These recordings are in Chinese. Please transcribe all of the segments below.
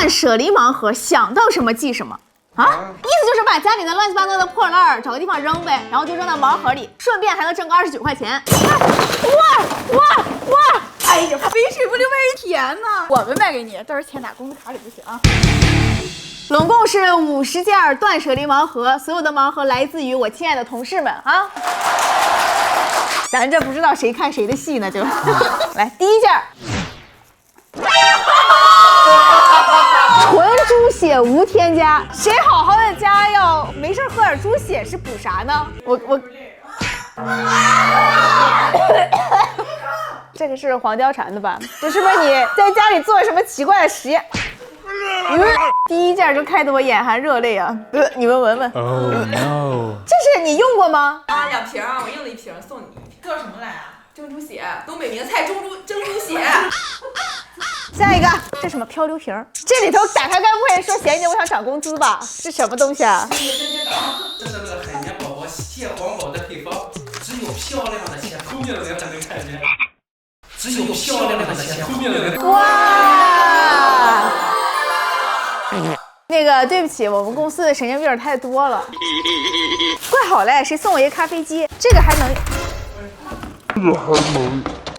断舍离盲盒，想到什么记什么。啊，意思就是把家里的乱七八糟的破烂找个地方扔呗，然后就扔到盲盒里，顺便还能挣个29块钱。哇！哎呀，肥水不流外人田呐！我们卖给你，到时候钱打工资卡里就行啊。总共是50件断舍离盲盒，所有的盲盒来自于我亲爱的同事们啊。咱这不知道谁看谁的戏呢，就来第一件。纯猪血无添加，谁好好的家要没事喝点猪血是补啥呢？我这个是黄貂蝉的吧？这是不是你在家里做了什么奇怪的实验？第一件就开得我眼含热泪啊！你们闻闻。Oh no！ 这是你用过吗？啊，2瓶啊，我用了1瓶，送你1瓶。做什么来啊？蒸猪血，东北名菜蒸猪血。下一个，这什么漂流瓶？这里头打开该不会说嫌弃我想涨工资吧？这什么东西啊？这是那个海绵宝宝蟹黄堡的配方，只有漂亮的且聪明的人才能看见。只有漂亮的且聪明的人。哇！那个，对不起，我们公司的神经病太多了。怪好嘞，谁送我一个咖啡机？这个还能。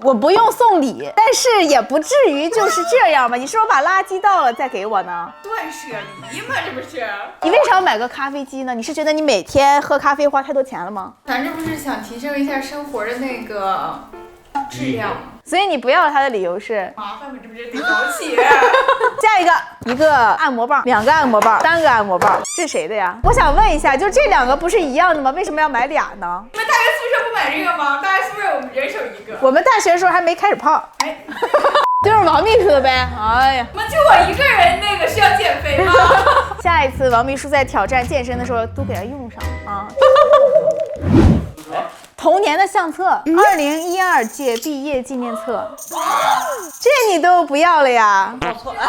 我不用送礼，但是也不至于就是这样吧？你是不是把垃圾倒了再给我呢？断舍离嘛，这不是？你为啥要买个咖啡机呢？你是觉得你每天喝咖啡花太多钱了吗？咱这不是想提升一下生活的那个质量吗？所以你不要它的理由是麻烦嘛，这不是得早起？下一个，一个按摩棒，2个按摩棒，3个按摩棒，这是谁的呀？我想问一下，就这2个不是一样的吗？为什么要买俩呢？你们大学宿舍不买这个吗？大学宿舍我们人手1个。我们大学的时候还没开始泡，哎，就是王秘书的呗。哎呀，怎么就我一个人那个需要减肥吗？下一次王秘书在挑战健身的时候都给他用上啊。童年的相册，2012届毕业纪念册，这你都不要了呀？报错了。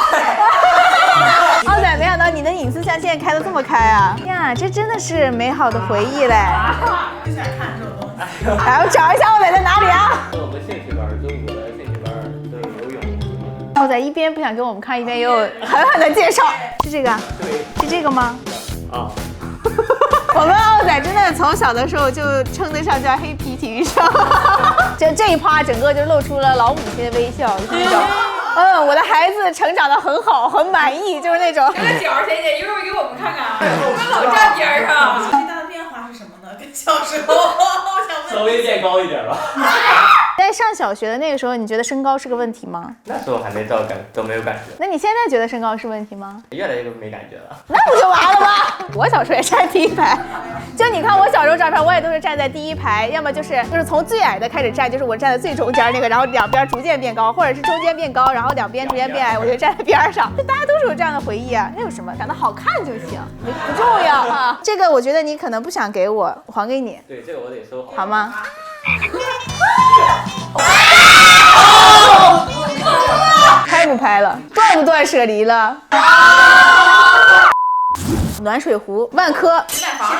奥仔，没想到你的隐私象限开得这么开啊！呀，这真的是美好的回忆嘞。不想看这种东西。来，我找一下奥仔在哪里啊？我们兴趣班，中午的兴趣班都有游泳。奥仔一边不想给我们看，一边又狠狠的介绍，是这个？是这个吗？啊。我们奥仔真的从小的时候就称得上叫黑皮体育生，这一趴整个就露出了老母亲的微笑，就是那种，我的孩子成长得很好，很满意，就是那种。这个角儿，姐姐，一会儿给我们看看。我们老站边上。最大的变化是什么呢？跟小时候，我想问。稍微变高一点吧。在上小学的那个时候，你觉得身高是个问题吗？那时候还没都没有感觉。那你现在觉得身高是问题吗？越来越没感觉了。那不就完了吗？我小时候也站第1排，就你看我小时候照片，我也都是站在第1排，要么就是从最矮的开始站，就是我站在最中间那个，然后两边逐渐变高，或者是中间变高，然后两边逐渐变矮，我就站在边上。就大家都是有这样的回忆啊，那有什么？长得好看就行，不重要啊。这个我觉得你可能不想给我，还给你。对，这个我得收好。好吗？拍不拍了？断不断舍离了？暖水壶，万科。你买房了？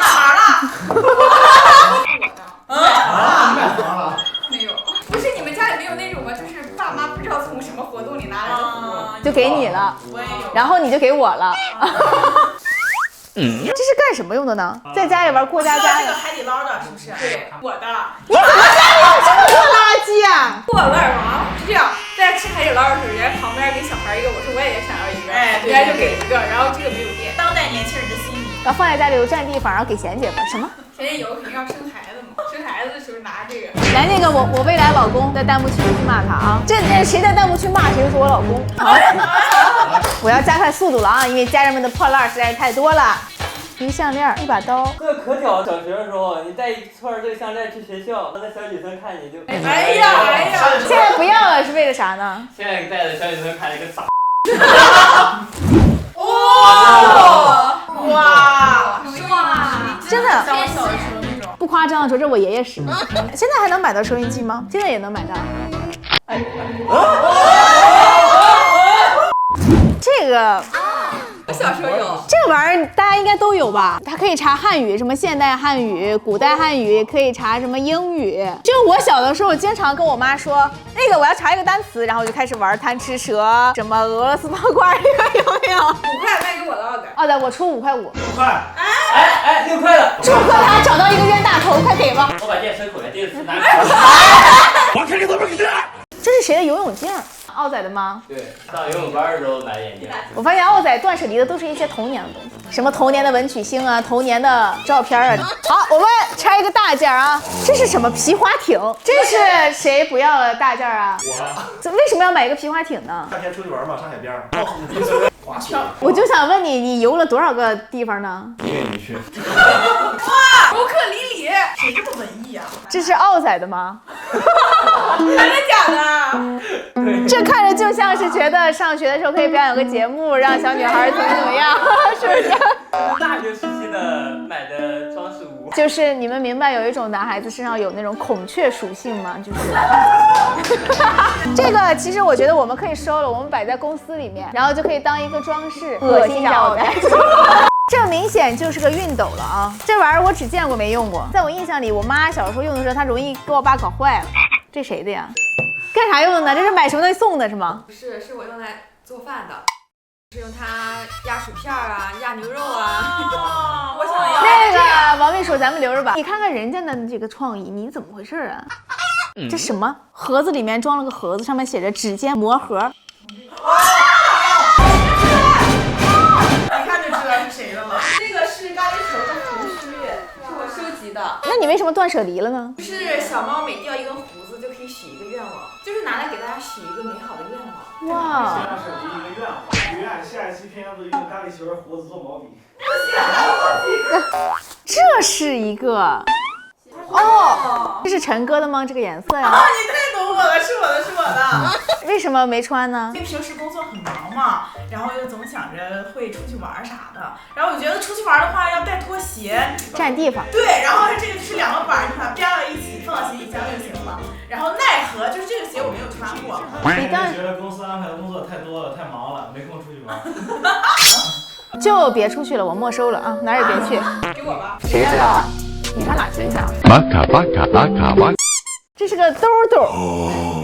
啊，买房了？没有。不是你们家里没有那种吗？就是爸妈不知道从什么活动里拿来的壶，就给你了。我也有。然后你就给我了。这是干什么用的呢？在家里玩过家家这个海底捞的，是不是？对，我的。你怎么家里有这么多垃圾啊？破烂王是这样，在吃海底捞的时候，人家旁边给小孩一个，我说我也想要一个，人家就给一个，然后这个没有变。当代年轻人的心理。然后放在家里有占地方，然后给贤姐吧。什么？贤姐以后肯定要生孩子嘛，生孩子的时候拿这个。来，那个我未来老公在弹幕区去骂他啊！这谁在弹幕区骂谁就说我老公。我要加快速度了啊，因为家人们的破烂实在是太多了。一个项链，一把刀。这个可屌！小学的时候，你带一串这个项链去学校，那小女生看你就。哎呀！现在不要了，是为了啥呢？现在带着小女生看一个傻。哇！是吗？真的。小的时候那种。不夸张的说，这我爷爷使的。现在还能买到收音机吗？现在也能买到。这个。我小时候有这个玩意儿，大家应该都有吧？它可以查汉语，什么现代汉语、古代汉语，可以查什么英语。就我小的时候，经常跟我妈说，那个我要查一个单词，然后就开始玩贪吃蛇，什么俄罗斯方块，这个有没有？来，我出5.5块5。6块。哎，6块了。祝贺他找到一个冤大头，快给吧。我把电伸口袋，电视拿。我看你怎么给。这是谁的游泳镜？奥仔的吗？对，上游泳班的时候买的眼镜。我发现奥仔断舍离的都是一些童年的东西，什么童年的文曲星啊，童年的照片啊。好，我们拆一个大件啊，这是什么皮划艇？这是谁不要了大件啊？我。为什么要买一个皮划艇呢？夏天出去玩嘛，上海边。划船。我就想问你，你游了多少个地方呢？不愿意去。哇，尤克里里，谁这么文艺啊？这是奥仔的吗？真的假的？这看着就像是觉得上学的时候可以表演个节目，让小女孩怎么样，是不是？大学时期的买的装饰物。就是你们明白有一种男孩子身上有那种孔雀属性吗？就是这个，其实我觉得我们可以收了，我们摆在公司里面，然后就可以当一个装饰，恶心一下奥仔。这明显就是个熨斗了啊！这玩意儿我只见过没用过，在我印象里，我妈小时候用的时候，她容易给我爸搞坏了。这谁的呀？干啥用的呢？这是买什么东西送的是吗？不是，是我用来做饭的，是用它压薯片啊，压牛肉啊。我想要那个王秘书，咱们留着吧。你看看人家的这个创意，你怎么回事啊？这什么盒子里面装了个盒子，上面写着指尖魔盒。一看就知道是谁的了。这个是咖喱球的胡须，是我收集的。那你为什么断舍离了呢？是小猫每掉一根胡子就可以许一个愿望，就是拿来给大家许一个美好的愿望。哇！断舍离一个愿望，许愿下一期片子用咖喱球胡子做毛笔。这是一个哦，这是陈哥的吗？这个颜色呀？你太懂我了，是我的，是我的。为什么没穿呢？因为平时工作很忙嘛，然后又总想着会出去玩啥的，然后我觉得出去玩的话要带拖鞋，占地方。对，然后这个就是2个板，你把它编到一起，放到行李箱就行了。然后奈何就是这个鞋我没有穿过。你当觉得公司安排的工作太多了，太忙了，没空出去玩。就别出去了，我没收了啊，哪儿也别去。给我吧。谁知道？你上哪去想？巴卡巴卡巴卡巴。这是个兜兜，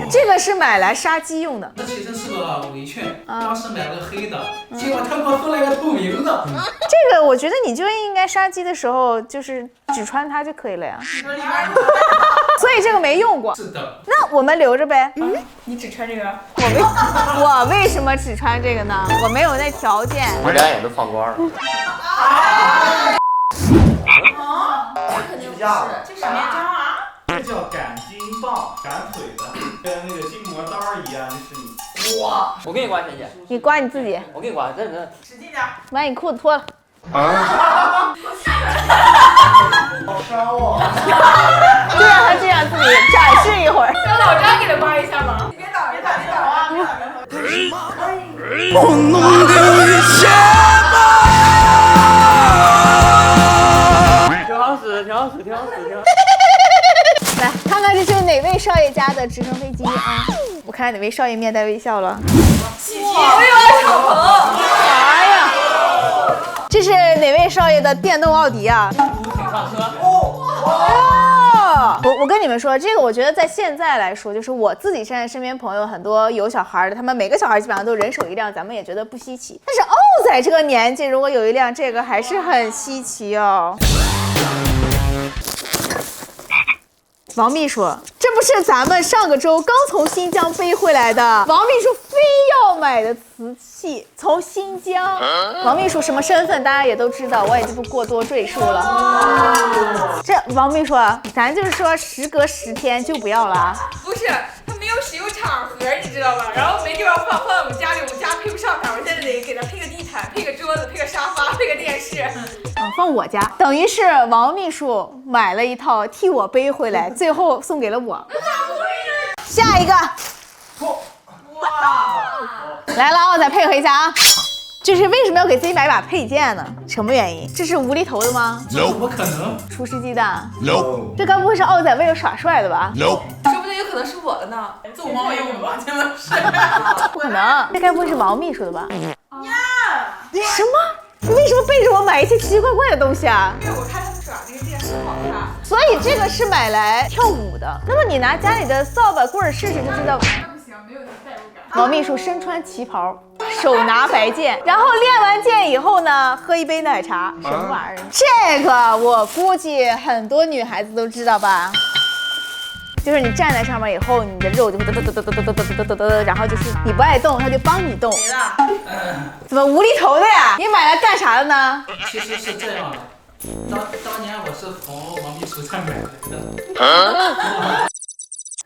这个是买来杀鸡用的。这其实是个围裙，当时买了个黑的，结果他给我送了一个透明的。这个我觉得你就应该杀鸡的时候就是只穿它就可以了呀。所以这个没用过。是的。那我们留着呗。你只穿这个？我为什么只穿这个呢？我没有那条件。我2眼都放光了。这肯定不是，这什么章啊？这叫赶筋棒，赶腿的，跟那个筋膜刀一样，这是你。哇！我给你刮，倩倩。你刮你自己。我给你刮，真的。使劲点。把你裤子脱了。好伤哦。就让他这样自己展示一会儿。让老张给他刮一下吧。你别倒啊！别倒！我弄丢一切吧。挺好使，挺好使，挺好使，挺好使。来看看这是哪位少爷家的直升飞机啊！我看哪位少爷面带微笑了。我有敞篷。哎呀，这是哪位少爷的电动奥迪啊？上车。我跟你们说，这个我觉得在现在来说，就是我自己现在身边朋友很多有小孩的，他们每个小孩基本上都人手一辆，咱们也觉得不稀奇。但是奥仔这个年纪，如果有一辆这个，还是很稀奇哦。王秘书，这不是咱们上个周刚从新疆背回来的，王秘书非要买的瓷器，从新疆。王秘书什么身份，大家也都知道，我也就不过多赘述了。这王秘书，咱就是说时隔10天就不要了啊。不是，他没有使用场合，你知道吗？然后没地方放在我们家里，我们家配不上它，我现在得给它配个地毯，配个桌子，配个沙发，配个电视。放我家，等于是王秘书买了一套替我背回来，最后送给了我。下一个，来了，我再配合一下啊。就是为什么要给自己买把配件呢？什么原因？这是无厘头的吗？这怎么可能？厨师鸡蛋？ No 这该不会是奥仔为了耍帅的吧？ No 说不定有可能是我的呢。揍猫用的吧？真的是。不可能，这该不会是王秘书的吧？什么？你为什么背着我买一些奇奇怪怪的东西啊？因为我看他们耍这个电视好看。所以这个是买来跳舞的。那么你拿家里的扫把棍儿试试就知道。不行，没有代入感。王秘书身穿旗袍，手拿白剑，然后练完剑以后呢，喝一杯奶茶，什么玩意儿？这个我估计很多女孩子都知道吧？就是你站在上面以后，你的肉就会嘚嘚嘚嘚嘚嘚嘚嘚嘚嘚，然后就是你不爱动，它就帮你动。没了。怎么无厘头的呀？你买来干啥的呢？其实是这样的，当年我是从王秘书家买来的。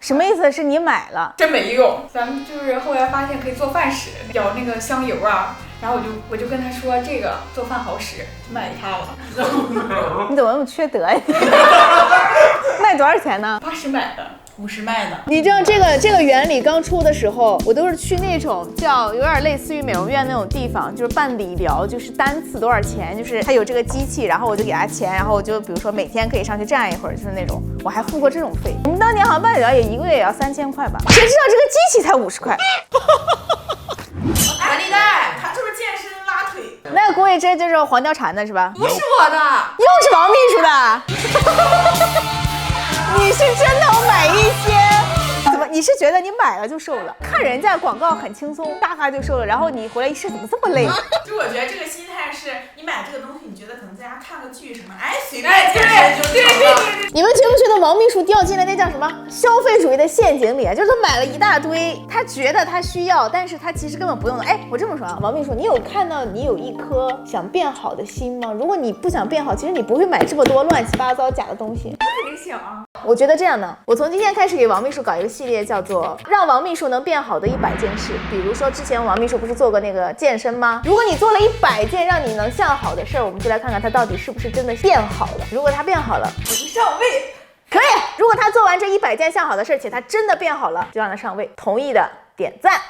什么意思？是你买了？真没用。咱们就是后来发现可以做饭使，舀那个香油啊，然后我就跟他说这个做饭好使，买它了。你怎么那么缺德呀？卖多少钱呢？80买的。50卖的。你知道这个原理刚出的时候，我都是去那种叫有点类似于美容院那种地方，就是办理疗，就是单次多少钱，就是他有这个机器，然后我就给他钱，然后我就比如说每天可以上去站一会儿，就是那种，我还付过这种费。我们当年好像办理疗也1个月也要3000块吧？谁知道这个机器才50块？弹力带，他就是健身拉腿。那估计这就是黄貂蝉的是吧？不是我的，又是王秘书的。你是真能买一些？怎么？你是觉得你买了就瘦了？看人家广告很轻松，大哈就瘦了，然后你回来一试，怎么这么累？就我觉得这个心态是，你买这个东西，你觉得可能在家看个剧什么，哎，随便健身就成了。你们觉不觉得王秘书掉进了那叫什么消费主义的陷阱里？就是他买了一大堆，他觉得他需要，但是他其实根本不用的。哎，我这么说啊，王秘书，你有看到你有一颗想变好的心吗？如果你不想变好，其实你不会买这么多乱七八糟假的东西。肯定想啊。我觉得这样呢，我从今天开始给王秘书搞一个系列，叫做让王秘书能变好的100件事。比如说之前王秘书不是做过那个健身吗？如果你做了100件让你能向好的事儿，我们就来看看他到底是不是真的变好了。如果他变好了，我就上位。可以。如果他做完这100件向好的事儿，且他真的变好了，就让他上位。同意的点赞。